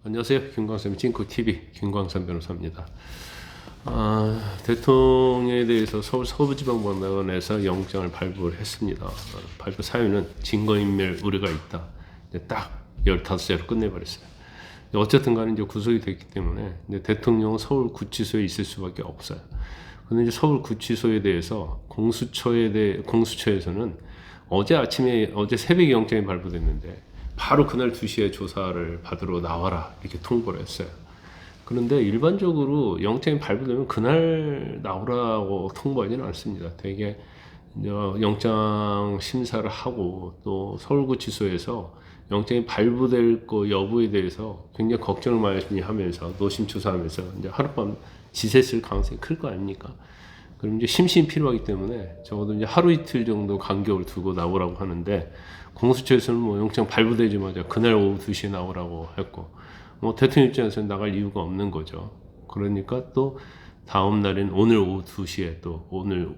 안녕하세요. 김광삼의 찐코TV 김광삼 변호사입니다. 대통령에 대해서 서울 서부지방법원에서 영장을 발부를 했습니다. 발부 사유는 증거인멸 우려가 있다. 딱 15자로 끝내버렸어요. 어쨌든 간에 이제 구속이 됐기 때문에 이제 대통령은 서울 구치소에 있을 수밖에 없어요. 근데 이제 서울 구치소에 대해서 공수처에서는 어제 새벽에 영장이 발부됐는데 바로 그날 2시에 조사를 받으러 나와라 이렇게 통보를 했어요. 그런데 일반적으로 영장이 발부되면 그날 나오라고 통보하지는 않습니다. 되게 영장 심사를 하고 또 서울구치소에서 영장이 발부될 거 여부에 대해서 굉장히 걱정을 많이 하면서 노심초사하면서 이제 하룻밤 지새 쓸 가능성이 클 거 아닙니까? 그럼 이제 심신이 필요하기 때문에 적어도 이제 하루 이틀 정도 간격을 두고 나오라고 하는데, 공수처에서는 뭐 영장 발부되자마자 그날 오후 2시에 나오라고 했고, 뭐 대통령 입장에서는 나갈 이유가 없는 거죠. 그러니까 또 다음 날인 오늘 오후 2시에 또 오늘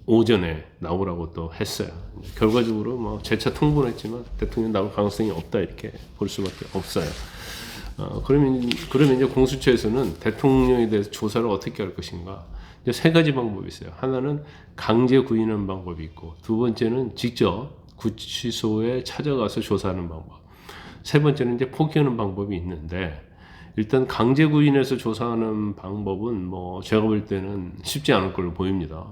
오전에 나오라고 또 했어요. 결과적으로 뭐 재차 통보는 했지만 대통령 나올 가능성이 없다 이렇게 볼 수밖에 없어요. 그러면 이제 공수처에서는 대통령에 대해서 조사를 어떻게 할 것인가? 이제 3가지 방법이 있어요. 하나는 강제 구인하는 방법이 있고, 두 번째는 직접 구치소에 찾아가서 조사하는 방법, 세 번째는 이제 포기하는 방법이 있는데, 일단 강제 구인해서 조사하는 방법은 뭐 제가 볼 때는 쉽지 않을 걸로 보입니다.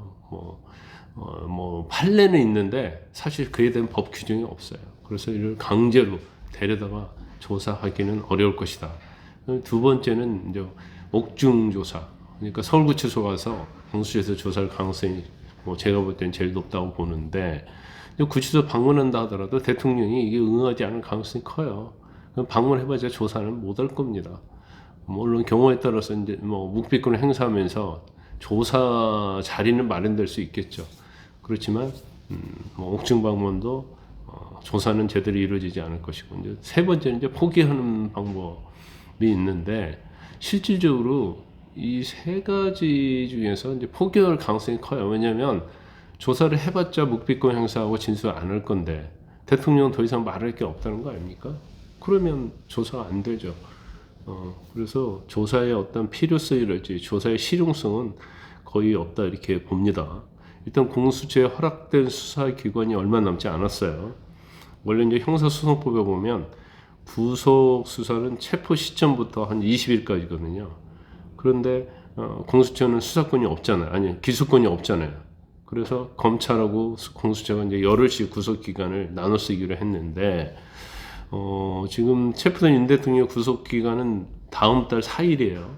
판례는 있는데 사실 그에 대한 법 규정이 없어요. 그래서 이를 강제로 데려다가 조사하기는 어려울 것이다. 두 번째는 이제 옥중 조사. 그러니까 서울구치소 가서 공수처에서 조사할 가능성이 뭐 제가 볼 때는 제일 높다고 보는데, 구치소 방문한다 하더라도 대통령이 이게 응하지 않을 가능성이 커요. 방문해봐야 조사는 못 할 겁니다. 물론 경우에 따라서 이제 뭐 묵비권을 행사하면서 조사 자리는 마련될 수 있겠죠. 그렇지만 뭐 옥중 방문도 조사는 제대로 이루어지지 않을 것이고, 이제 세 번째는 이제 포기하는 방법이 있는데, 실질적으로 이 3가지 중에서 이제 포기할 가능성이 커요. 왜냐하면 조사를 해봤자 묵비권 행사하고 진술 안 할 건데 대통령은 더 이상 말할 게 없다는 거 아닙니까? 그러면 조사가 안 되죠. 그래서 조사의 어떤 필요성이랄지 조사의 실용성은 거의 없다 이렇게 봅니다. 일단 공수처에 허락된 수사 기관이 얼마 남지 않았어요. 원래 이제 형사소송법에 보면 구속 수사는 체포 시점부터 한 20일까지거든요. 그런데 공수처는 수사권이 없잖아요. 아니, 기소권이 없잖아요. 그래서 검찰하고 공수처가 이제 열흘씩 구속 기간을 나눠 쓰기로 했는데, 지금 체포된 윤 대통령 구속 기간은 다음 달 4일이에요.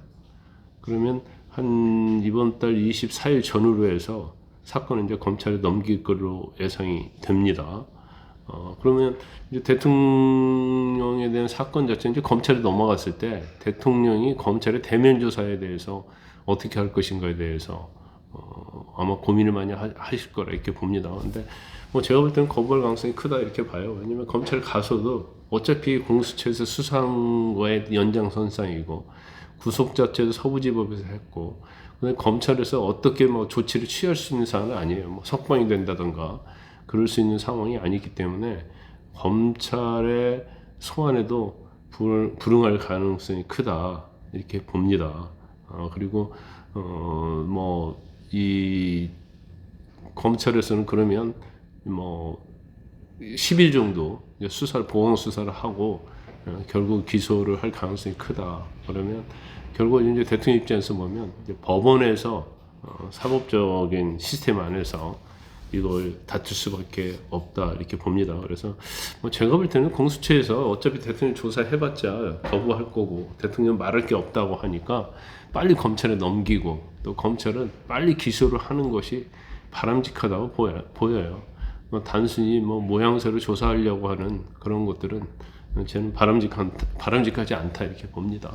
그러면 한 이번 달 24일 전후로 해서 사건을 이제 검찰에 넘길 걸로 예상이 됩니다. 그러면 이제 대통령에 대한 사건 자체는 이제 검찰에 넘어갔을 때 대통령이 검찰의 대면 조사에 대해서 어떻게 할 것인가에 대해서 아마 고민을 많이 하실 거라 이렇게 봅니다. 근데 뭐 제가 볼 때는 거부할 가능성이 크다 이렇게 봐요. 왜냐면 검찰 가서도 어차피 공수처에서 수사한 거의 연장선상이고, 구속 자체도 서부지법에서 했고, 근데 검찰에서 어떻게 뭐 조치를 취할 수 있는 사안은 아니에요. 뭐 석방이 된다던가 그럴 수 있는 상황이 아니기 때문에 검찰의 소환에도 불응할 가능성이 크다 이렇게 봅니다. 그리고 이 검찰에서는 그러면 뭐 10일 정도 보강 수사를 하고 결국 기소를 할 가능성이 크다. 그러면 결국 이제 대통령 입장에서 보면 이제 법원에서 사법적인 시스템 안에서 이걸 다툴 수밖에 없다 이렇게 봅니다. 그래서 뭐 제가 볼 때는 공수처에서 어차피 대통령 조사해봤자 거부할 거고 대통령 말할 게 없다고 하니까 빨리 검찰에 넘기고, 또 검찰은 빨리 기소를 하는 것이 바람직하다고 보여요. 단순히 뭐 모양새로 조사하려고 하는 그런 것들은 저는 바람직하지 않다 이렇게 봅니다.